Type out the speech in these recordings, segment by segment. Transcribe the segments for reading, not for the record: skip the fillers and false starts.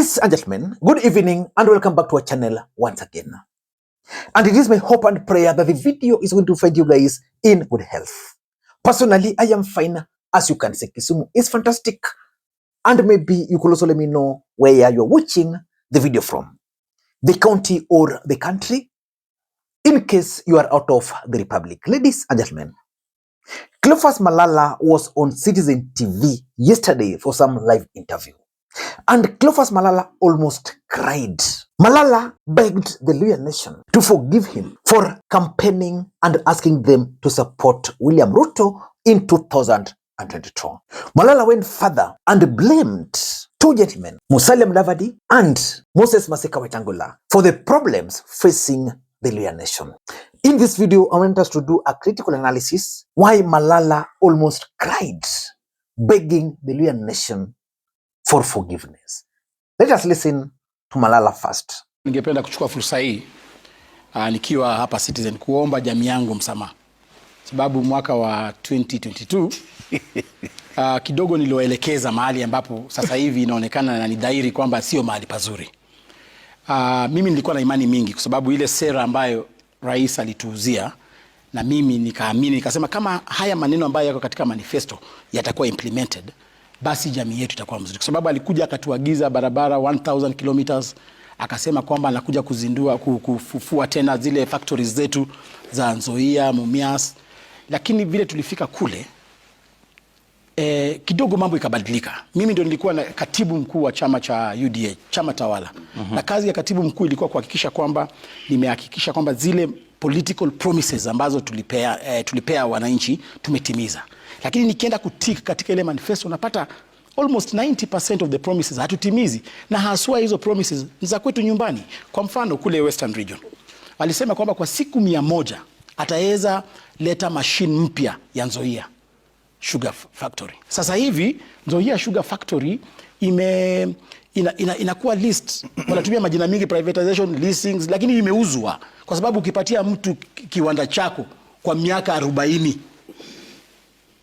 Ladies and gentlemen, good evening and welcome back to our channel once again. And it is my hope and prayer that the video is going to find you guys in good health. Personally, I am fine. As you can see, Kisumu is fantastic. And maybe you could also let me know where you're watching the video from. The county or the country, in case you are out of the republic. Ladies and gentlemen, Cleophas Malala was on Citizen TV yesterday for some live interview. And Cleophas Malala almost cried. Malala begged the Luhya nation to forgive him for campaigning and asking them to support William Ruto in 2022. Malala went further and blamed two gentlemen, Mudavadi and Musyoka Wetang'ula, for the problems facing the Luhya nation. In this video, I want us to do a critical analysis why Malala almost cried, begging the Luhya nation for forgiveness. Let us listen to Malala first. Ningependa kuchukua fursa hii nikiwa hapa Citizen kuomba jamii yangu msamaha. Sababu mwaka wa 2022 kidogo nilioelekeza mahali ambapo sasa hivi inaonekana na ni dhahiri kwamba sio mahali pazuri. Mimi nilikuwa na imani mingi kwa sababu ile sera ambayo rais alituuzia na mimi nikaamini nikasema kama haya maneno ambayo yako katika manifesto yatakuwa implemented, basi jamii yetu itakuwa mzuri. Kwa sababu alikuja akatuagiza barabara 1000 kilometers, akasema kwamba anakuja kuzindua kufufua tena zile factories zetu za Nzoia, Mumias. Lakini vile tulifika kule kidogo mambo ikabadilika. Mimi ndio nilikuwa na katibu mkuu wa chama cha UDA, chama tawala. Na kazi ya katibu mkuu ilikuwa kuhakikisha kwamba nimehakikisha kwamba zile political promises ambazo tulipea wananchi tumetimiza. Lakini nikienda kutik katika ile manifesto napata almost 90% of the promises hatutimizi, na haswa hizo promises ni za kwetu nyumbani. Kwa mfano kule Western Region walisema kwamba kwa siku 100 ataweza leta machine mpya ya Nzoia Sugar Factory. Sasa hivi Nzoia Sugar Factory inakuwa list, wanatumia majina mingi, privatization, leasings, lakini imeuzwa kwa sababu ukipatia mtu kiwanda chako kwa miaka 40,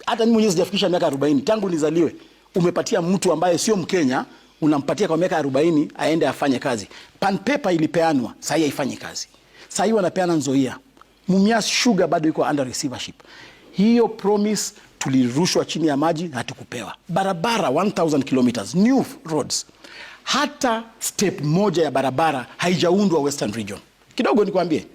hata mimi mwenyewe sijafikisha miaka 40 tangu nizaliwe, umepatia mtu ambaye sio Mkenya, unampatia kwa miaka 40 aende afanye kazi. Pan paper ilipeanwa, sasa haifanyi kazi. Sasa hivi wanapeana Nzoia. Mumias Sugar bado iko under receivership. Hiyo promise tulirushwa chini ya maji na hatukupewa. Barabara 1000 kilometers, new roads. Hata step moja ya barabara haijaundwa Western Region. Kidogo nikwambie.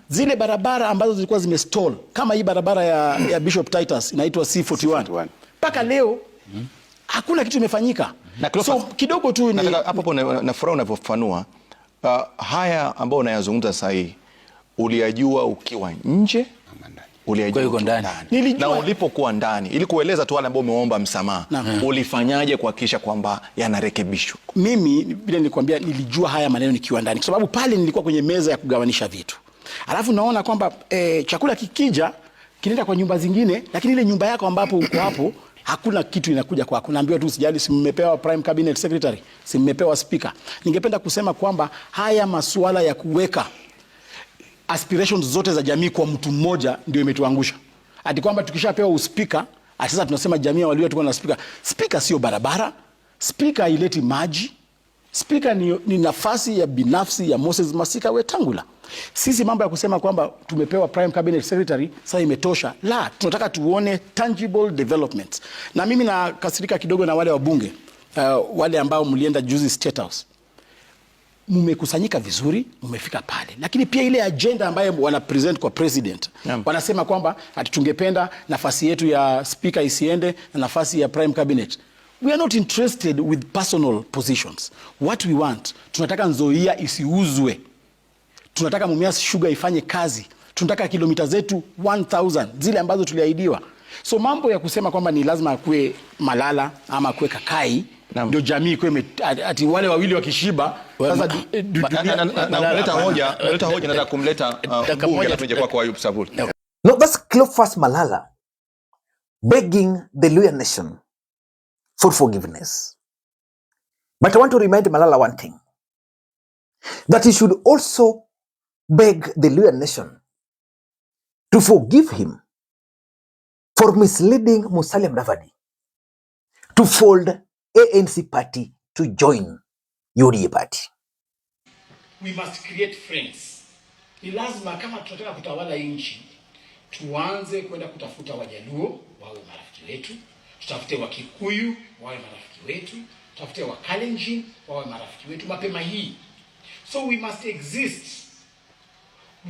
Zile barabara ambazo zilikuwa zimestall, kama hii barabara ya Bishop Titus inaitwa C41. Paka leo hakuna kitu imefanyika. So kidogo tu ni hapo na furaha unavyofanua haya ambao unayazungumza sasa hii, uliyajua ukiwa nje, uliyajua uko ndani, na ulipokuwa ndani ili kueleza tu wale ambao umeomba msamaha, ulifanyaje kuhakikisha kwamba yanarekebishwa? Mimi vile nilikwambia nilijua haya maneno nikiwa ndani kwa sababu pale nilikuwa kwenye meza ya kugawanisha vitu. Alafu naona kwamba chakula kikija kinaenda kwa nyumba zingine, lakini ile nyumba yako ambapo uko hapo hakuna kitu inakuja kwako. Naambiwa tu sijali, si mmepewa prime cabinet secretary, si mmepewa speaker. Ningependa kusema kwamba haya masuala ya kuweka aspirations zote za jamii kwa mtu mmoja ndio imetuangusha. Ati kwamba tukishapewa uspika, sasa tunasema jamii walio tuko na speaker. Speaker sio barabara, speaker haileti maji. Speaker ni nafasi ya binafsi ya Mudavadi Wetang'ula. Sisi mambo ya kusema kwamba tumepewa prime cabinet secretary sasa imetosha. La, tunataka tuone tangible developments. Na mimi nakasirika kidogo na wale wabunge, wale ambao mlienda juzi State House. Mmekusanyika vizuri, mmefika pale. Lakini pia ile agenda ambayo wana present kwa president. Wanasema kwamba ati tungependa nafasi yetu ya speaker isiende na nafasi ya prime cabinet. We are not interested with personal positions. What we want, tunataka Nzoia isiuzwe. Tunataka Mumias Sugar ifanye kazi. Tunataka kilomita zetu 1000 zile ambazo tuliahidiwa. So mambo ya kusema kwamba ni lazima akue Malala ama akue Kakai ndio jamii kwe ati wale wawili wakishiba sasa naleta hoja nataka kumleta bunge na tuje kwa Ayub Saburi. No, that's Cleophas Malala begging the Luhya nation for forgiveness. But I want to remind Malala one thing, that he should also beg the Luhya nation to forgive him for misleading Mudavadi to fold ANC party to join UDA party. We must create friends. Ni lazima kama tunataka kutawala nchi, tuanze kwenda kutafuta Wajaluo wawe marafiki wetu, tutafute Wakikuyu wawe marafiki wetu, tutafute Wakalenjin wawe marafiki wetu mapema hii. So we must exist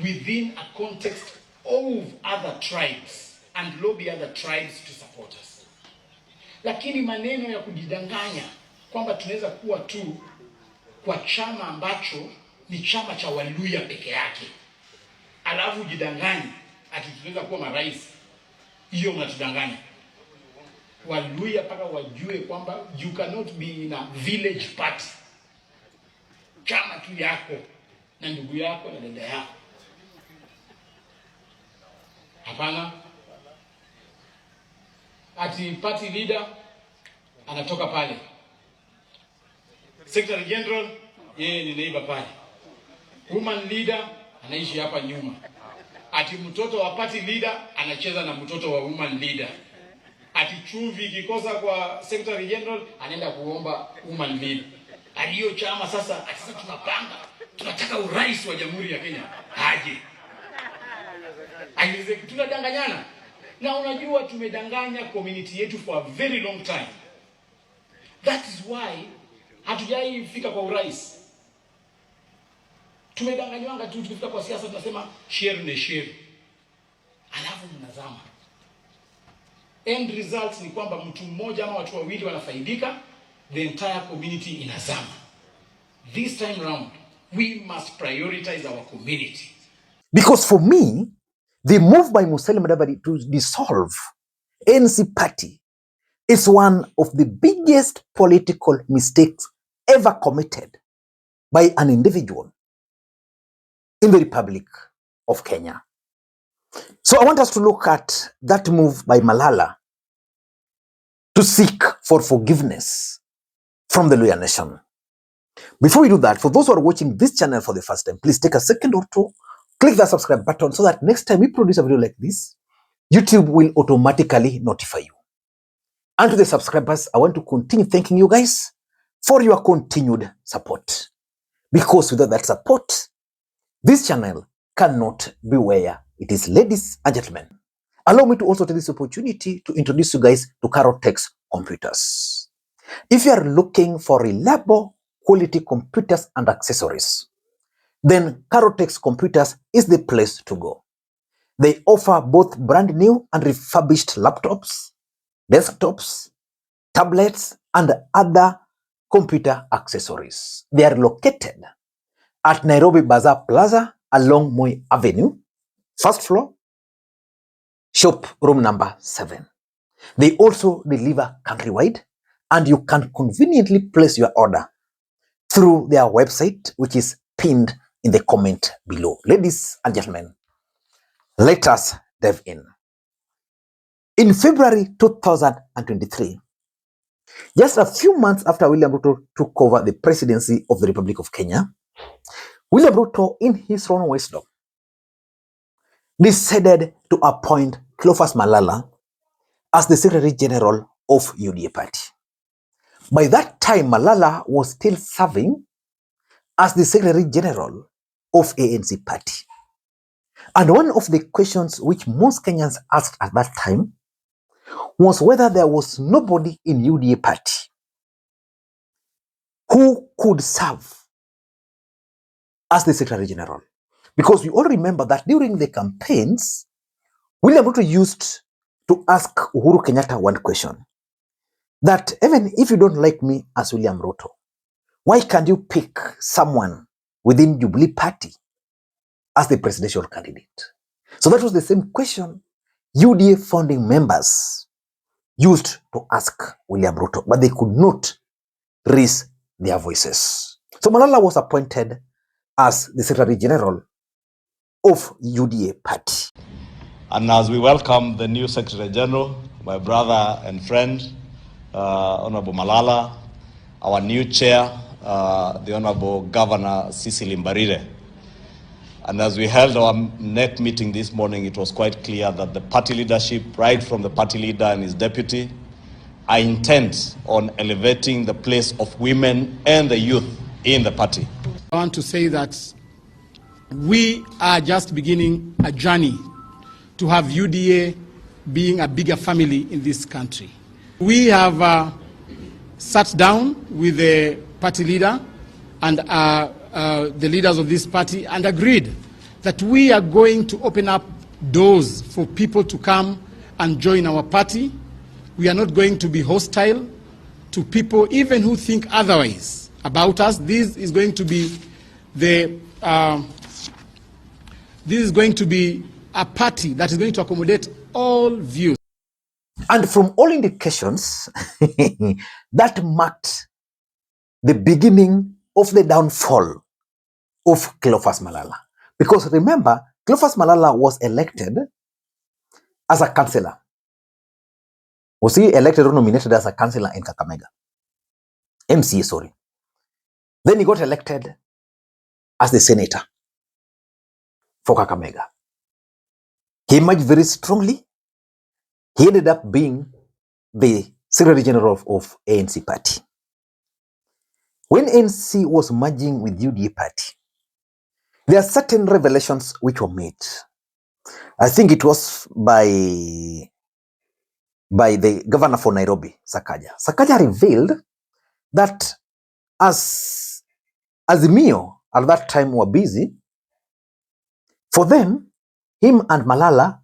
within a context of other tribes and lobby other tribes to support us. Lakini maneno ya kujidanganya kwamba tunaweza kuwa tu kwa chama ambacho ni chama cha Waluhya peke yake, alafu jidanganya ati tunaweza kuwa marais, hiyo unatudanganya. Waluhya paka wajue kwamba you cannot be in a village party. Chama tu yako na ndugu yako na dada yako. Hapana. Ati party leader anatoka pale, Secretary General yeye ni neighbor pale, woman leader anaishi hapa nyuma. Ati mtoto wa party leader anacheza na mtoto wa woman leader. Ati chumvi kikosa kwa Secretary General anaenda kuomba woman leader. Aliyo chama sasa, sasa tunapanga, tunataka urais wa Jamhuri ya Kenya aje. Aiweze tunadanganyana. Na unajua tumedanganya community yetu for a very long time. That is why hatujai fika kwa urais. Tumedanganywa tu tukifika kwa siasa tunasema share ni share. Alafu mnazama. End result ni kwamba mtu mmoja ama watu wawili wanafaidika, the entire community inazama. This time round, we must prioritize our community. Because for me, the move by Musalia Mudavadi to dissolve ANC party is one of the biggest political mistakes ever committed by an individual in the Republic of Kenya. So I want us to look at that move by Malala to seek for forgiveness from the Luhya nation. Before we do that, for those who are watching this channel for the first time, please take a second or two, click the subscribe button so that next time we produce a video like this, YouTube will automatically notify you. And to the subscribers, I want to continue thanking you guys for your continued support. Because without that support, this channel cannot be where it is. Ladies and gentlemen, allow me to also take this opportunity to introduce you guys to Carotex Computers. If you are looking for reliable quality computers and accessories, then Carotex Computers is the place to go. They offer both brand new and refurbished laptops, desktops, tablets, and other computer accessories. They are located at Nairobi Bazaar Plaza along Moi Avenue, first floor, shop room number 7. They also deliver countrywide, and you can conveniently place your order through their website, which is pinned in the comment below. Ladies and gentlemen, let us dive in. In February 2023, just a few months after William Ruto took over the presidency of the Republic of Kenya, William Ruto, in his own wisdom, decided to appoint Cleophas Malala as the Secretary General of UDA Party. By that time, Malala was still serving as the Secretary General of ANC Party. And one of the questions which most Kenyans asked at that time was whether there was nobody in UDA Party who could serve as the Secretary General. Because we all remember that during the campaigns, William Ruto used to ask Uhuru Kenyatta one question, that even if you don't like me as William Ruto, why can't you pick someone within Jubilee Party as the presidential candidate? So that was the same question UDA founding members used to ask William Ruto, but they could not raise their voices. So Malala was appointed as the Secretary General of UDA Party. And as we welcome the new Secretary General, my brother and friend, Honorable Malala, our new chair, the Honorable Governor Cecily Mbarire. And as we held our NEC meeting this morning, it was quite clear that the party leadership, right from the party leader and his deputy, are intent on elevating the place of women and the youth in the party. I want to say that we are just beginning a journey to have UDA being a bigger family in this country. We have sat down with the party leader and the leaders of this party and agreed that we are going to open up doors for people to come and join our party. We are not going to be hostile to people even who think otherwise about us. This is going to be a party that is going to accommodate all views. And from all indications, that marked the beginning of the downfall of Cleophas Malala. Because remember, Cleophas Malala was elected as a councillor. Was he elected or nominated as a councillor in Kakamega? MCA, sorry. Then he got elected as the senator for Kakamega. He emerged very strongly. He ended up being the Secretary General of ANC party. When ANC was merging with UDA party, there are certain revelations which were made. I think it was by the governor for Nairobi, Sakaja. Sakaja revealed that as Azimio at that time were busy, for them, him and Malala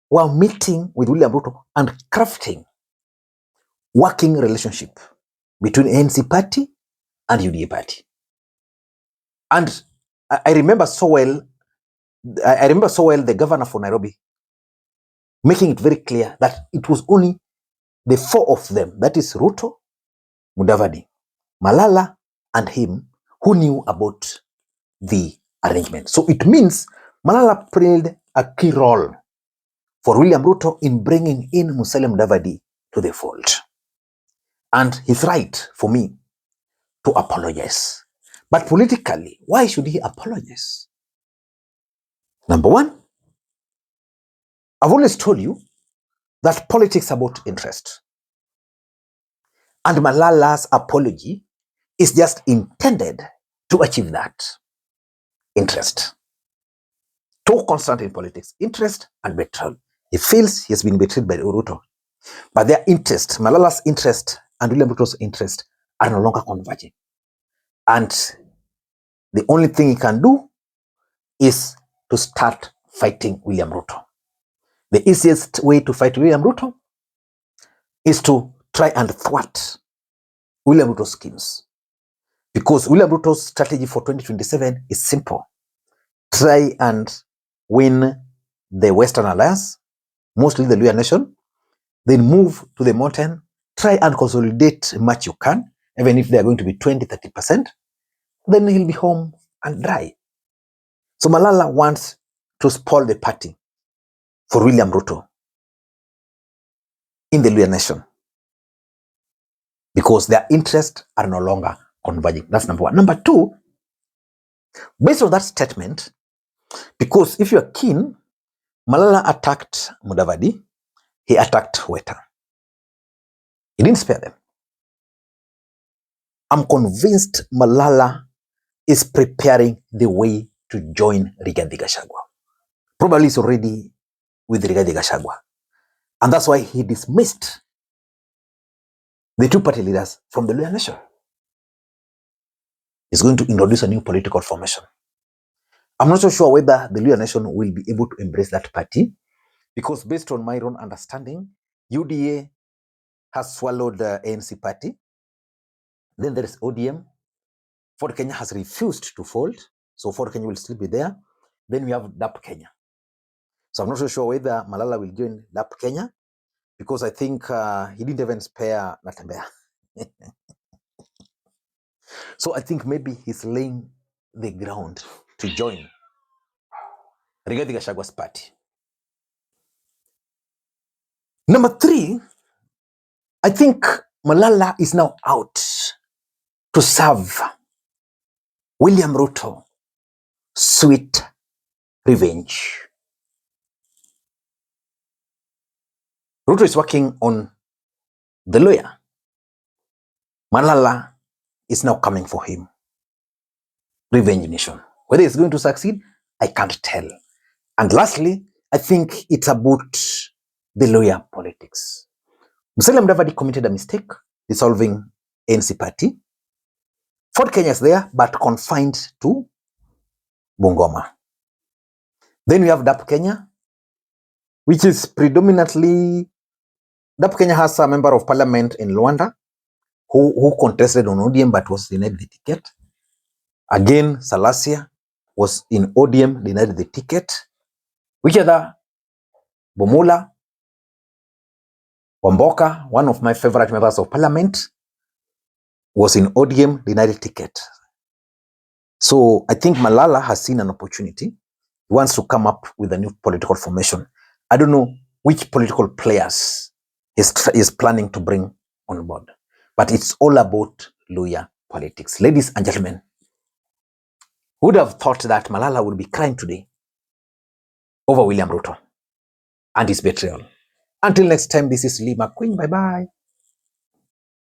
were meeting with William Ruto and crafting working relationship between ANC party and UDA party. And I remember so well the governor for Nairobi making it very clear that it was only the four of them, that is Ruto, Mudavadi, Malala, and him, who knew about the arrangement. So it means Malala played a key role for William Ruto in bringing in Musalia Mudavadi to the fold. And he's right for me to apologize. But politically, why should he apologize? Number one, I've always told you that politics is about interest. And Malala's apology is just intended to achieve that interest. Two constant in politics, interest and betrayal. He feels he has been betrayed by Ruto. But their interest, Malala's interest and William Ruto's interest, are no longer converging. And the only thing he can do is to start fighting William Ruto. The easiest way to fight William Ruto is to try and thwart William Ruto's schemes. Because William Ruto's strategy for 2027 is simple. Try and win the Western Alliance, mostly the Luhya nation, then move to the mountain, try and consolidate much you can, even if they are going to be 20-30%, then he'll be home and dry. So Malala wants to spoil the party for William Ruto in the Luhya nation because their interests are no longer converging. That's number one. Number two, based on that statement, because if you're keen, Malala attacked Mudavadi, he attacked Weta. He didn't spare them. I'm convinced Malala is preparing the way to join Rigathi Gachagua. Probably he's already with Rigathi Gachagua. And that's why he dismissed the two party leaders from the Luhya nation. He's going to introduce a new political formation. I'm not so sure whether the Luhya nation will be able to embrace that party, because based on my own understanding, UDA has swallowed the ANC party. Then there is ODM. Ford Kenya has refused to fold, so Ford Kenya will still be there. Then we have DAP Kenya. So I'm not so sure whether Malala will join DAP Kenya, because I think he didn't even spare Natembea. So I think maybe he's laying the ground to join Rigathi Gachagua's party. Number three, I think Malala is now out to serve William Ruto sweet revenge. Ruto is working on the lawyer. Malala is now coming for him. revenge nation. Whether it's going to succeed, I can't tell. And lastly, I think it's about the Luhya politics. Musalia Mudavadi committed a mistake dissolving ANC party. Fort Kenya is there, but confined to Bungoma. Then we have DAP Kenya, which is predominantly, DAP Kenya has a member of parliament in Luanda who contested on ODM but was denied the ticket. Again, Salasia was in ODM, denied the ticket. Which other? Bomula, Wamboka, one of my favorite members of parliament, was in ODM, denied the ticket. So I think Malala has seen an opportunity. He wants to come up with a new political formation. I don't know which political players is planning to bring on board, but it's all about Luhya politics. Ladies and gentlemen, who would have thought that Malala would be crying today over William Ruto and his betrayal? Until next time, this is Lee Makwiny. Bye-bye.